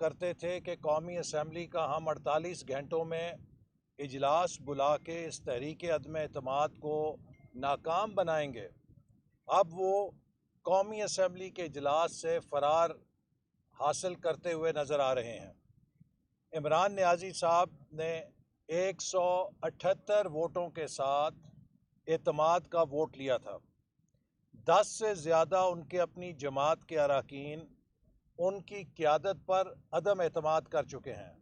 کرتے تھے کہ قومی اسمبلی کا ہم 48 گھنٹوں میں اجلاس بلا کے اس تحریک عدم اعتماد کو ناکام بنائیں گے، اب وہ قومی اسمبلی کے اجلاس سے فرار حاصل کرتے ہوئے نظر آ رہے ہیں۔ عمران نیازی صاحب نے 178 ووٹوں کے ساتھ اعتماد کا ووٹ لیا تھا۔ 10 سے زیادہ ان کے اپنی جماعت کے اراکین ان کی قیادت پر عدم اعتماد کر چکے ہیں،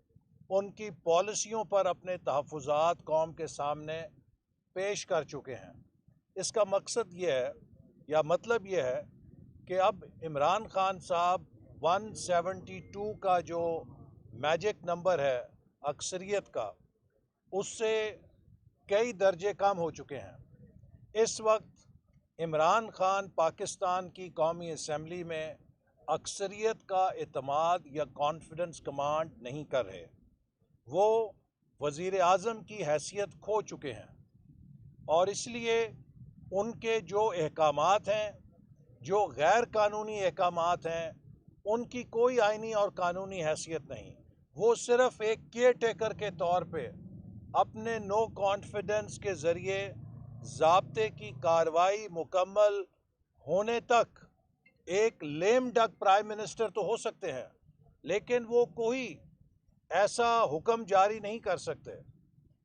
ان کی پالیسیوں پر اپنے تحفظات قوم کے سامنے پیش کر چکے ہیں۔ اس کا مقصد یہ ہے یا مطلب یہ ہے کہ اب عمران خان صاحب 172 کا جو میجک نمبر ہے اکثریت کا، اس سے کئی درجے کم ہو چکے ہیں۔ اس وقت عمران خان پاکستان کی قومی اسمبلی میں اکثریت کا اعتماد یا کانفیڈنس کمانڈ نہیں کر رہے، وہ وزیر اعظم کی حیثیت کھو چکے ہیں، اور اس لیے ان کے جو احکامات ہیں، جو غیر قانونی احکامات ہیں، ان کی کوئی آئینی اور قانونی حیثیت نہیں۔ وہ صرف ایک کیئر ٹیکر کے طور پہ اپنے نو کانفیڈنس کے ذریعے ضابطے کی کارروائی مکمل ہونے تک ایک لیم ڈک پرائم منسٹر تو ہو سکتے ہیں، لیکن وہ کوئی ایسا حکم جاری نہیں کر سکتے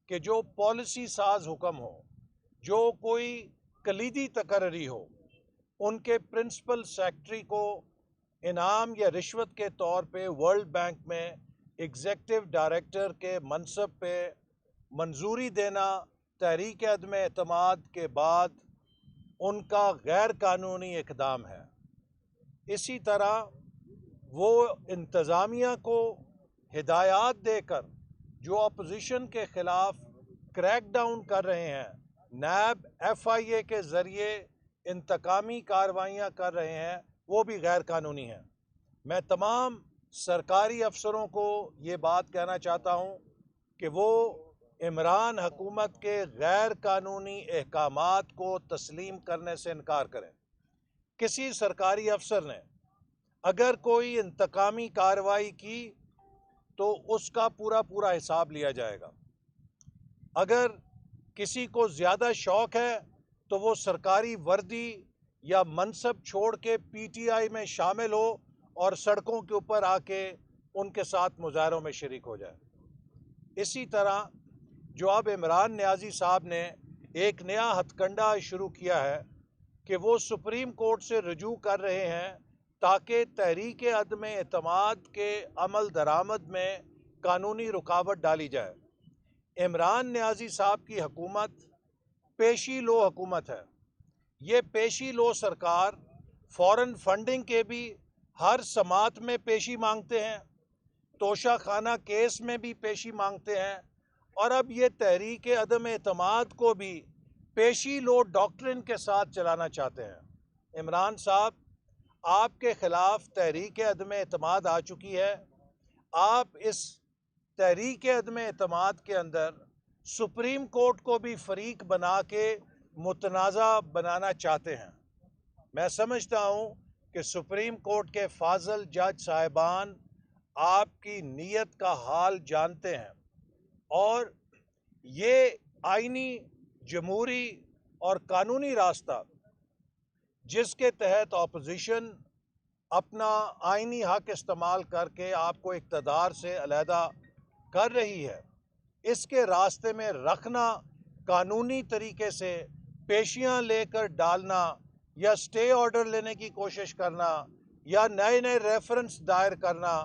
کہ جو پالیسی ساز حکم ہو، جو کوئی کلیدی تقرری ہو۔ ان کے پرنسپل سیکرٹری کو انعام یا رشوت کے طور پہ ورلڈ بینک میں ایگزیکٹو ڈائریکٹر کے منصب پہ منظوری دینا تحریک عدم اعتماد کے بعد ان کا غیر قانونی اقدام ہے۔ اسی طرح وہ انتظامیہ کو ہدایات دے کر جو اپوزیشن کے خلاف کریک ڈاؤن کر رہے ہیں، نیب FIA کے ذریعے انتقامی کارروائیاں کر رہے ہیں، وہ بھی غیر قانونی ہیں۔ میں تمام سرکاری افسروں کو یہ بات کہنا چاہتا ہوں کہ وہ عمران حکومت کے غیر قانونی احکامات کو تسلیم کرنے سے انکار کریں۔ کسی سرکاری افسر نے اگر کوئی انتقامی کارروائی کی تو اس کا پورا حساب لیا جائے گا۔ اگر کسی کو زیادہ شوق ہے تو وہ سرکاری وردی یا منصب چھوڑ کے PTI میں شامل ہو اور سڑکوں کے اوپر آ کے ان کے ساتھ مظاہروں میں شریک ہو جائے۔ اسی طرح جو اب عمران نیازی صاحب نے ایک نیا ہتھ کنڈا شروع کیا ہے کہ وہ سپریم کورٹ سے رجوع کر رہے ہیں تاکہ تحریک عدم اعتماد کے عمل درآمد میں قانونی رکاوٹ ڈالی جائے۔ عمران نیازی صاحب کی حکومت پیشی لو حکومت ہے۔ یہ پیشی لو سرکار فورن فنڈنگ کے بھی ہر سماعت میں پیشی مانگتے ہیں، توشہ خانہ کیس میں بھی پیشی مانگتے ہیں، اور اب یہ تحریک عدم اعتماد کو بھی پیشی لو ڈاکٹرن کے ساتھ چلانا چاہتے ہیں۔ عمران صاحب، آپ کے خلاف تحریک عدم اعتماد آ چکی ہے۔ آپ اس تحریک عدم اعتماد کے اندر سپریم کورٹ کو بھی فریق بنا کے متنازع بنانا چاہتے ہیں۔ میں سمجھتا ہوں کہ سپریم کورٹ کے فاضل جج صاحبان آپ کی نیت کا حال جانتے ہیں، اور یہ آئینی، جمہوری اور قانونی راستہ جس کے تحت اپوزیشن اپنا آئینی حق استعمال کر کے آپ کو اقتدار سے علیحدہ کر رہی ہے، اس کے راستے میں رکھنا، قانونی طریقے سے پیشیاں لے کر ڈالنا یا سٹے آرڈر لینے کی کوشش کرنا یا نئے ریفرنس دائر کرنا،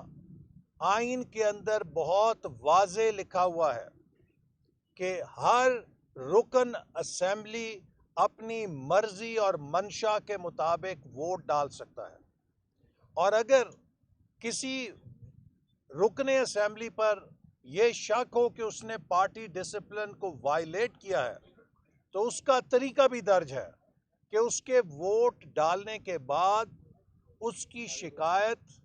آئین کے اندر بہت واضح لکھا ہوا ہے کہ ہر رکن اسمبلی اپنی مرضی اور منشا کے مطابق ووٹ ڈال سکتا ہے، اور اگر کسی رکن اسمبلی پر یہ شک ہو کہ اس نے پارٹی ڈسپلن کو وائلیٹ کیا ہے تو اس کا طریقہ بھی درج ہے کہ اس کے ووٹ ڈالنے کے بعد اس کی شکایت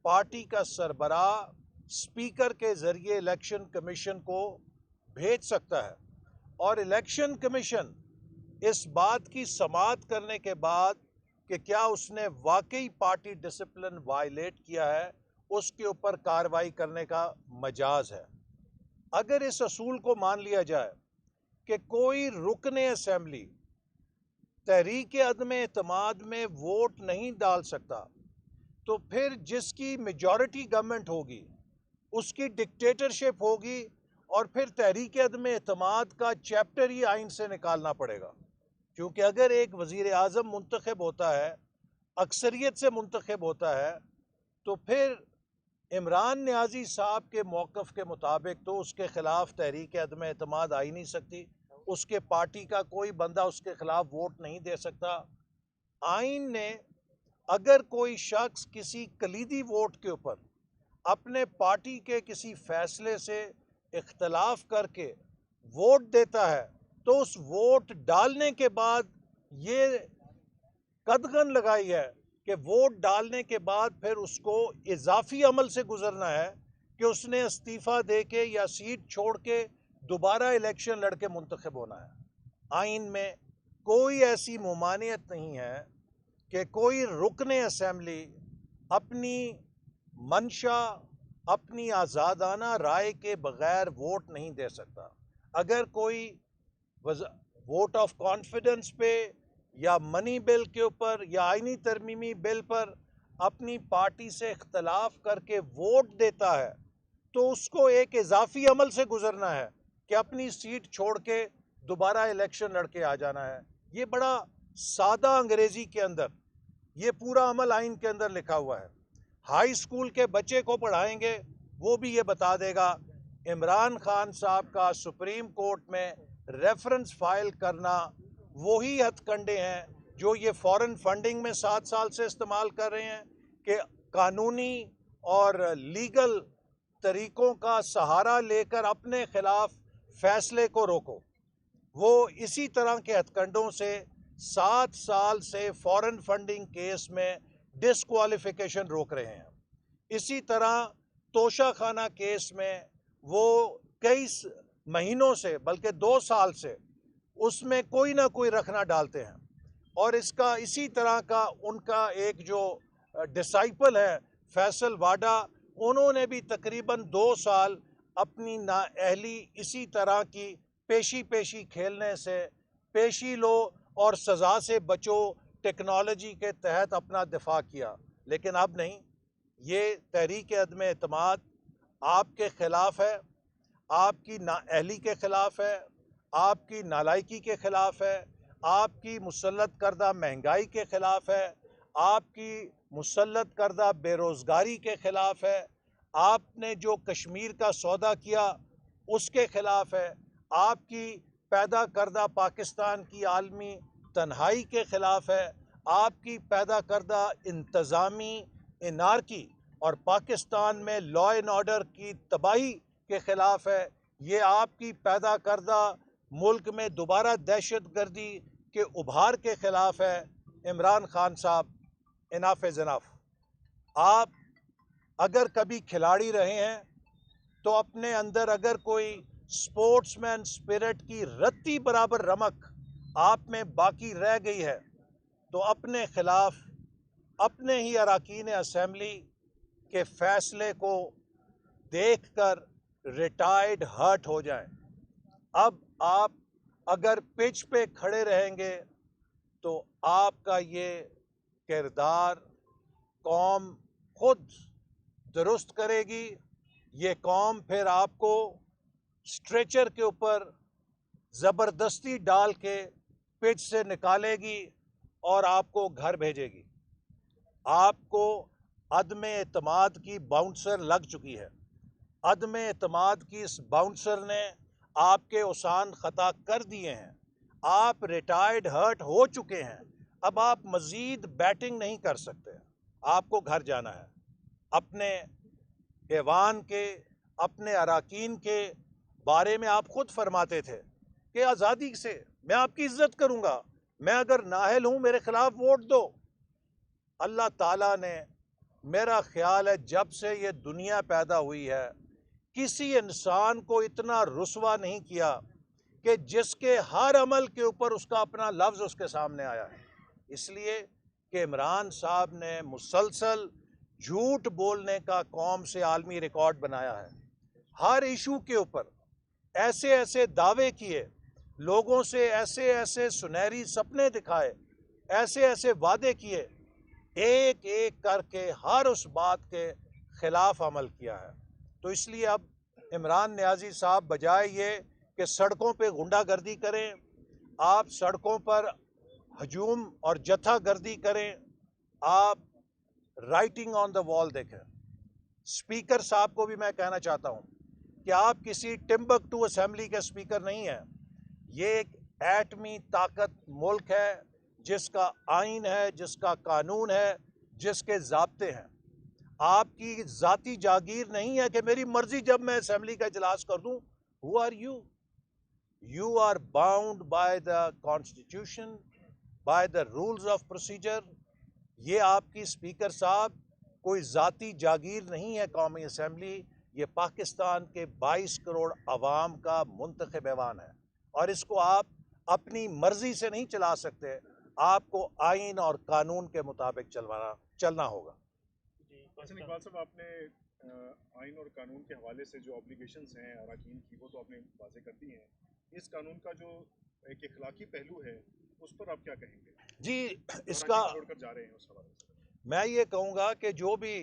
پارٹی کا سربراہ اسپیکر کے ذریعے الیکشن کمیشن کو بھیج سکتا ہے، اور الیکشن کمیشن اس بات کی سماعت کرنے کے بعد کہ کیا اس نے واقعی پارٹی ڈسپلن وائلیٹ کیا ہے، اس کے اوپر کارروائی کرنے کا مجاز ہے۔ اگر اس اصول کو مان لیا جائے کہ کوئی رکن اسمبلی تحریک عدم اعتماد میں ووٹ نہیں ڈال سکتا، تو پھر جس کی میجورٹی گورنمنٹ ہوگی اس کی ڈکٹیٹرشپ ہوگی، اور پھر تحریک عدم اعتماد کا چیپٹر ہی آئین سے نکالنا پڑے گا۔ کیونکہ اگر ایک وزیر اعظم منتخب ہوتا ہے، اکثریت سے منتخب ہوتا ہے، تو پھر عمران نیازی صاحب کے موقف کے مطابق تو اس کے خلاف تحریک عدم اعتماد آ ہی نہیں سکتی، اس کے پارٹی کا کوئی بندہ اس کے خلاف ووٹ نہیں دے سکتا۔ آئین نے اگر کوئی شخص کسی کلیدی ووٹ کے اوپر اپنے پارٹی کے کسی فیصلے سے اختلاف کر کے ووٹ دیتا ہے، تو اس ووٹ ڈالنے کے بعد یہ قدغن لگائی ہے کہ ووٹ ڈالنے کے بعد پھر اس کو اضافی عمل سے گزرنا ہے کہ اس نے استعفیٰ دے کے یا سیٹ چھوڑ کے دوبارہ الیکشن لڑ کے منتخب ہونا ہے۔ آئین میں کوئی ایسی ممانعت نہیں ہے کہ کوئی رکن اسمبلی اپنی منشا، اپنی آزادانہ رائے کے بغیر ووٹ نہیں دے سکتا۔ اگر کوئی ووٹ آف کانفیڈنس پہ یا منی بل کے اوپر یا آئینی ترمیمی بل پر اپنی پارٹی سے اختلاف کر کے ووٹ دیتا ہے، تو اس کو ایک اضافی عمل سے گزرنا ہے کہ اپنی سیٹ چھوڑ کے دوبارہ الیکشن لڑ کے آ جانا ہے۔ یہ بڑا سادہ انگریزی کے اندر یہ پورا عمل آئین کے اندر لکھا ہوا ہے۔ ہائی اسکول کے بچے کو پڑھائیں گے، وہ بھی یہ بتا دے گا عمران خان صاحب کا سپریم کورٹ میں ریفرنس فائل کرنا وہی ہتھ کنڈے ہیں جو یہ فورن فنڈنگ میں 7 سال سے استعمال کر رہے ہیں کہ قانونی اور لیگل طریقوں کا سہارا لے کر اپنے خلاف فیصلے کو روکو۔ وہ اسی طرح کے ہتھ کنڈوں سے 7 سال سے فورن فنڈنگ کیس میں ڈسکوالیفیکیشن روک رہے ہیں۔ اسی طرح توشہ خانہ کیس میں وہ کئی مہینوں سے بلکہ 2 سال سے اس میں کوئی نہ کوئی رکھنا ڈالتے ہیں، اور اسی طرح کا ان کا ایک جو ڈسائپل ہے فیصل واڈا، انہوں نے بھی تقریباً 2 سال اپنی نااہلی اسی طرح کی پیشی کھیلنے سے پیشی لو اور سزا سے بچو ٹیکنالوجی کے تحت اپنا دفاع کیا۔ لیکن اب نہیں، یہ تحریک عدم اعتماد آپ کے خلاف ہے، آپ کی نااہلی کے خلاف ہے، آپ کی نالائکی کے خلاف ہے، آپ کی مسلط کردہ مہنگائی کے خلاف ہے، آپ کی مسلط کردہ بے روزگاری کے خلاف ہے، آپ نے جو کشمیر کا سودا کیا اس کے خلاف ہے، آپ کی پیدا کردہ پاکستان کی عالمی تنہائی کے خلاف ہے، آپ کی پیدا کردہ انتظامی انارکی اور پاکستان میں لا اینڈ آرڈر کی تباہی کے خلاف ہے، یہ آپ کی پیدا کردہ ملک میں دوبارہ دہشت گردی کے ابھار کے خلاف ہے۔ عمران خان صاحب، اناف از اناف۔ آپ اگر کبھی کھلاڑی رہے ہیں تو اپنے اندر اگر کوئی سپورٹس مین سپرٹ کی رتی برابر رمق آپ میں باقی رہ گئی ہے، تو اپنے خلاف اپنے ہی اراکین اسمبلی کے فیصلے کو دیکھ کر ریٹائرڈ ہرٹ ہو جائیں۔ اب آپ اگر پچ پہ کھڑے رہیں گے تو آپ کا یہ کردار قوم خود درست کرے گی۔ یہ قوم پھر آپ کو سٹریچر کے اوپر زبردستی ڈال کے پچ سے نکالے گی اور آپ کو گھر بھیجے گی۔ آپ کو عدم اعتماد کی باؤنسر لگ چکی ہے۔ عدم اعتماد کی اس باؤنسر نے آپ کے اوسان خطا کر دیے ہیں۔ آپ ریٹائرڈ ہرٹ ہو چکے ہیں۔ اب آپ مزید بیٹنگ نہیں کر سکتے۔ آپ کو گھر جانا ہے۔ اپنے ایوان کے، اپنے اراکین کے بارے میں آپ خود فرماتے تھے کہ آزادی سے میں آپ کی عزت کروں گا، میں اگر نااہل ہوں میرے خلاف ووٹ دو۔ اللہ تعالیٰ نے، میرا خیال ہے جب سے یہ دنیا پیدا ہوئی ہے، کسی انسان کو اتنا رسوا نہیں کیا کہ جس کے ہر عمل کے اوپر اس کا اپنا لفظ اس کے سامنے آیا ہے۔ اس لیے کہ عمران صاحب نے مسلسل جھوٹ بولنے کا قوم سے عالمی ریکارڈ بنایا ہے. ہر ایشو کے اوپر ایسے ایسے دعوے کیے، لوگوں سے ایسے ایسے سنہری سپنے دکھائے، ایسے ایسے وعدے کیے، ایک ایک کر کے ہر اس بات کے خلاف عمل کیا ہے. تو اس لیے اب عمران نیازی صاحب بجائے یہ کہ سڑکوں پہ غنڈہ گردی کریں، آپ سڑکوں پر ہجوم اور جتھا گردی کریں، آپ رائٹنگ آن دا وال دیکھیں. اسپیکر صاحب کو بھی میں کہنا چاہتا ہوں کہ آپ کسی ٹمبکٹو اسمبلی کے اسپیکر نہیں ہیں. یہ ایک ایٹمی طاقت ملک ہے جس کا آئین ہے، جس کا قانون ہے، جس کے ضابطے ہیں. آپ کی ذاتی جاگیر نہیں ہے کہ میری مرضی جب میں اسمبلی کا اجلاس کر دوں. Who are you? You are bound by the constitution, by the rules of procedure. یہ آپ کی اسپیکر صاحب کوئی ذاتی جاگیر نہیں ہے. قومی اسمبلی یہ پاکستان کے 22 کروڑ عوام کا منتخب ایوان ہے، اور اس کو آپ اپنی مرضی سے نہیں چلا سکتے. آپ کو آئین اور قانون کے مطابق چلنا ہوگا. اقبال صاحب، آپ نے آئین اور قانون کے حوالے سے جو آبلیگیشنز ہیں اراکین کی، وہ تو آپ نے واضح کر دی ہیں. اس قانون کا جو ایک اخلاقی پہلو ہے اس پر آپ کیا کہیں گے؟ جی، اس کا چھوڑ کر جا رہے ہیں اس حوالے سے میں یہ کہوں گا کہ جو بھی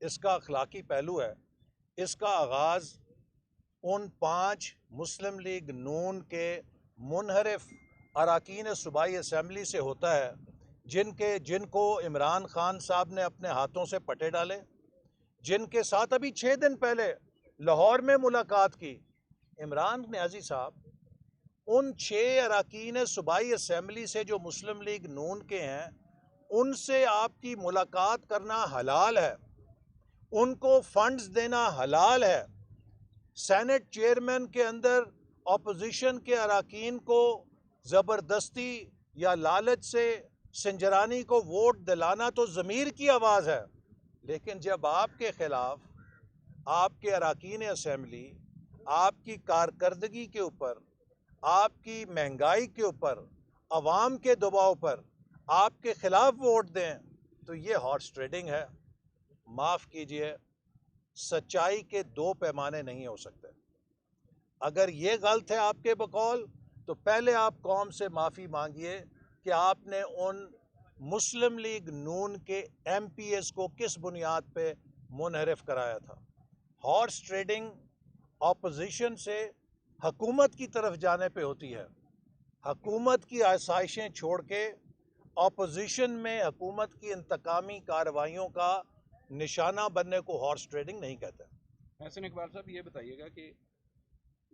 اس کا اخلاقی پہلو ہے، اس کا آغاز ان 5 مسلم لیگ نون کے منحرف اراکین صوبائی اسمبلی سے ہوتا ہے جن کو عمران خان صاحب نے اپنے ہاتھوں سے پٹے ڈالے، جن کے ساتھ ابھی 6 دن پہلے لاہور میں ملاقات کی. عمران نیازی صاحب ان 6 اراکین صوبائی اسمبلی سے جو مسلم لیگ نون کے ہیں، ان سے آپ کی ملاقات کرنا حلال ہے، ان کو فنڈز دینا حلال ہے. سینٹ چیئرمین کے اندر اپوزیشن کے اراکین کو زبردستی یا لالچ سے سنجرانی کو ووٹ دلانا تو ضمیر کی آواز ہے. لیکن جب آپ کے خلاف آپ کے اراکین اسمبلی آپ کی کارکردگی کے اوپر، آپ کی مہنگائی کے اوپر، عوام کے دباؤ پر آپ کے خلاف ووٹ دیں، تو یہ ہارس ٹریڈنگ ہے. معاف کیجئے، سچائی کے 2 پیمانے نہیں ہو سکتے. اگر یہ غلط ہے آپ کے بقول، تو پہلے آپ قوم سے معافی مانگیے کہ آپ نے ان مسلم لیگ نون کے ایم پی ایس کو کس بنیاد پہ منحرف کرایا تھا. ہارس ٹریڈنگ اپوزیشن سے حکومت کی طرف جانے پہ ہوتی ہے. حکومت کی آسائشیں چھوڑ کے اپوزیشن میں حکومت کی انتقامی کارروائیوں کا نشانہ بننے کو ہارس ٹریڈنگ نہیں کہتے. حسن اقبال صاحب، یہ بتائیے گا کہ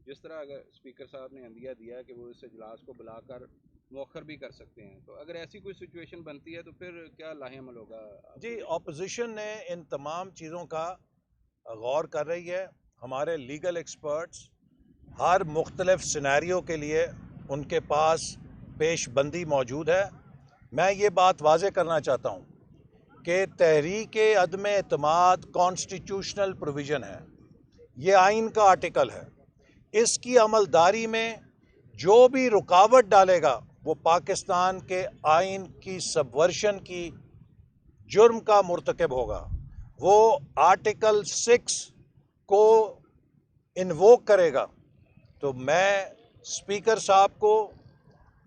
جس طرح اگر اسپیکر صاحب نے عندیہ دیا کہ وہ اس اجلاس کو بلا کر مؤخر بھی کر سکتے ہیں، تو اگر ایسی کوئی سچویشن بنتی ہے تو پھر کیا لاہ عمل ہوگا؟ جی، اپوزیشن نے ان تمام چیزوں کا غور کر رہی ہے. ہمارے لیگل ایکسپرٹس ہر مختلف سینیریو کے لیے ان کے پاس پیش بندی موجود ہے. میں یہ بات واضح کرنا چاہتا ہوں کہ تحریک عدم اعتماد کانسٹیٹیوشنل پروویژن ہے، یہ آئین کا آرٹیکل ہے. اس کی عملداری میں جو بھی رکاوٹ ڈالے گا وہ پاکستان کے آئین کی سبورشن کی جرم کا مرتکب ہوگا. وہ آرٹیکل 6 کو انووک کرے گا. تو میں اسپیکر صاحب کو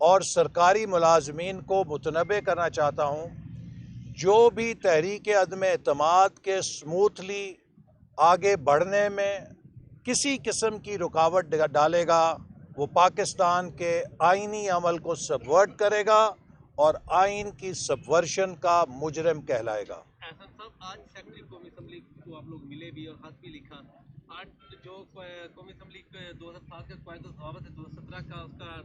اور سرکاری ملازمین کو متنبہ کرنا چاہتا ہوں، جو بھی تحریک عدم اعتماد کے سموتھلی آگے بڑھنے میں کسی قسم کی رکاوٹ ڈالے گا، وہ پاکستان کے آئینی عمل کو سبورٹ کرے گا اور آئین کی سبورشن کا مجرم کہلائے گا. احسن صاحب، آج سیکرٹری قومی اسمبلی کو آپ لوگ ملے بھی اور خط بھی لکھا. آج جو قومی اسمبلی 2007 کا قواعد و ضوابط ہے، 2017 کا، اس کا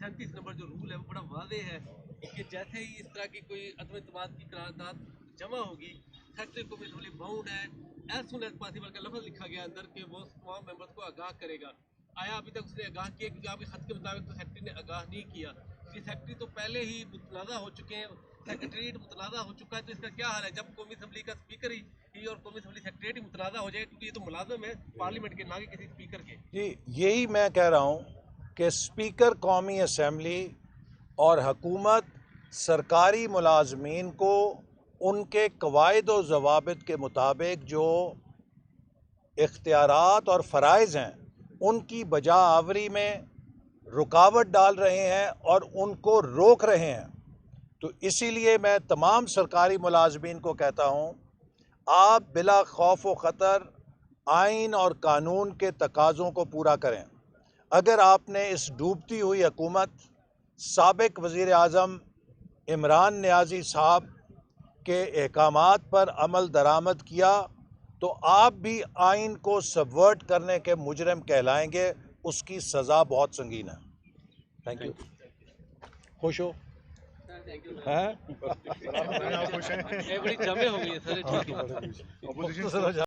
37 نمبر جو رول ہے وہ بڑا واضح ہے کہ جیسے ہی اس طرح کی کوئی عدم اعتماد کی قرارداد جمع ہوگی، سیکرٹری قومی اسمبلی باؤنڈ ہے ایز سون ایز پاسبل کا لفظ لکھا گیا اندر کہ وہ تمام ممبرس کو آگاہ کرے گا. آیا ابھی تک اس نے آگاہ کیا؟ کیونکہ آپ کے خط کے مطابق تو سیکرٹری نے آگاہ نہیں کیا. یہ سیکرٹری تو پہلے ہی متنازع ہو چکے ہیں، سیکرٹریٹ متنازع ہو چکا ہے، تو اس کا کیا حال ہے جب قومی اسمبلی کا اسپیکر ہی اور قومی اسمبلی سیکرٹریٹ ہی متنازع ہو جائے، کیونکہ یہ تو ملازم ہے پارلیمنٹ کے، نہ کہ کسی اسپیکر کے. جی، یہی میں کہہ رہا ہوں کہ اسپیکر قومی اسمبلی اور حکومت سرکاری ملازمین کو ان کے قواعد و ضوابط کے مطابق جو اختیارات اور فرائض ہیں ان کی بجا آوری میں رکاوٹ ڈال رہے ہیں اور ان کو روک رہے ہیں. تو اسی لیے میں تمام سرکاری ملازمین کو کہتا ہوں، آپ بلا خوف و خطر آئین اور قانون کے تقاضوں کو پورا کریں. اگر آپ نے اس ڈوبتی ہوئی حکومت سابق وزیر اعظم عمران نیازی صاحب کے احکامات پر عمل درآمد کیا تو آپ بھی آئین کو سبورٹ کرنے کے مجرم کہلائیں گے. اس کی سزا بہت سنگین ہے. Thank you. خوش ہو؟ خوش ہیں بڑی جمع ہو گئی ہے سر. اپوزیشن